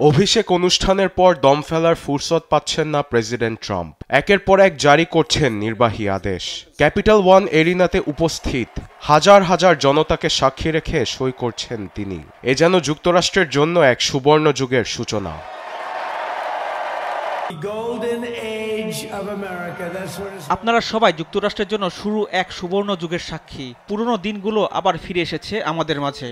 অভিষেক অনুষ্ঠানের পর দম ফেলার ফুরসত পাচ্ছেন না প্রেসিডেন্ট ট্রাম্প। একের পর এক জারি করছেন নির্বাহী আদেশ। ক্যাপিটাল ওয়ান এরিনাতে উপস্থিত হাজার হাজার জনতাকে সাক্ষী রেখে সই করছেন তিনি। এ যেন যুক্তরাষ্ট্রের জন্য এক সুবর্ণ যুগের সূচনা। আপনারা সবাই যুক্তরাষ্ট্রের জন্য শুরু এক সুবর্ণ যুগের সাক্ষী। পুরনো দিনগুলো আবার ফিরে এসেছে আমাদের মাঝে।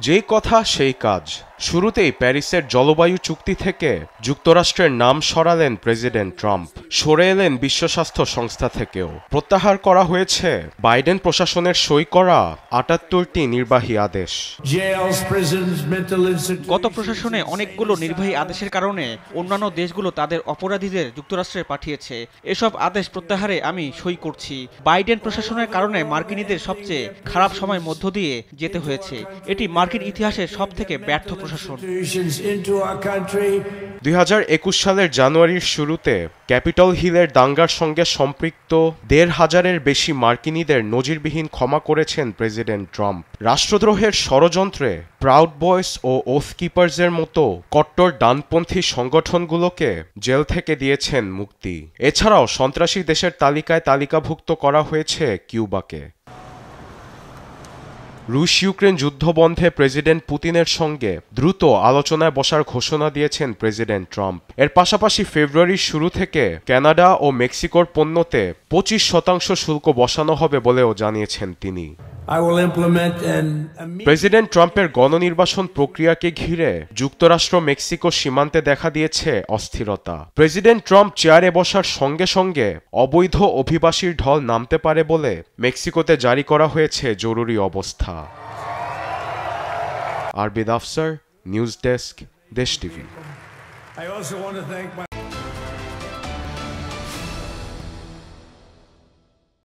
যেই কথা সেই কাজ। শুরুতেই প্যারিসের জলবায়ু চুক্তি থেকে যুক্তরাষ্ট্রের নাম সরালেন প্রেসিডেন্ট ট্রাম্প। সরে এলেন বিশ্ব স্বাস্থ্য সংস্থা থেকেও। প্রত্যাহার করা হয়েছে বাইডেন প্রশাসনের সই করা ৭৮টি নির্বাহী আদেশ। গত প্রশাসনে অনেকগুলো নির্বাহী আদেশের কারণে অন্যান্য দেশগুলো তাদের অপরাধীদের যুক্তরাষ্ট্রে পাঠিয়েছে। এসব আদেশ প্রত্যাহারে আমি সই করছি। বাইডেন প্রশাসনের কারণে মার্কিনীদের সবচেয়ে খারাপ সময়ের মধ্য দিয়ে যেতে হয়েছে। এটি মার্কিন ইতিহাসের সবথেকে ব্যর্থ প্রশাসন। ২০২১ সালের জানুয়ারির শুরুতে ক্যাপিটল হিলের দাঙ্গার সঙ্গে সম্পৃক্ত ১৫০০-এর বেশি মার্কিনীদের নজিরবিহীন ক্ষমা করেছেন প্রেসিডেন্ট ট্রাম্প। রাষ্ট্রদ্রোহের ষড়যন্ত্রে প্রাউড বয়েস ও ওথ কিপার্সের মতো কট্টর ডানপন্থী সংগঠনগুলোকে জেল থেকে দিয়েছেন মুক্তি। এছাড়াও সন্ত্রাসী দেশের তালিকায় তালিকাভুক্ত করা হয়েছে কিউবাকে। রুশ ইউক্রেন যুদ্ধ বন্ধে প্রেসিডেন্ট পুতিনের সঙ্গে দ্রুত আলোচনায় বসার ঘোষণা দিয়েছেন প্রেসিডেন্ট ট্রাম্প। এর পাশাপাশি ফেব্রুয়ারির শুরু থেকে কানাডা ও মেক্সিকোর পণ্যতে ২৫% শুল্ক বসানো হবে বলেও জানিয়েছেন তিনি। প্রেসিডেন্ট ট্রাম্পের গণনির্বাচন প্রক্রিয়াকে ঘিরে যুক্তরাষ্ট্র মেক্সিকো সীমান্তে দেখা দিয়েছে অস্থিরতা। প্রেসিডেন্ট ট্রাম্প চেয়ারে বসার সঙ্গে সঙ্গে অবৈধ অভিবাসীর ঢল নামতে পারে বলে মেক্সিকোতে জারি করা হয়েছে জরুরি অবস্থা। আরবিদ আফসার, নিউজ ডেস্ক, দেশ টিভি।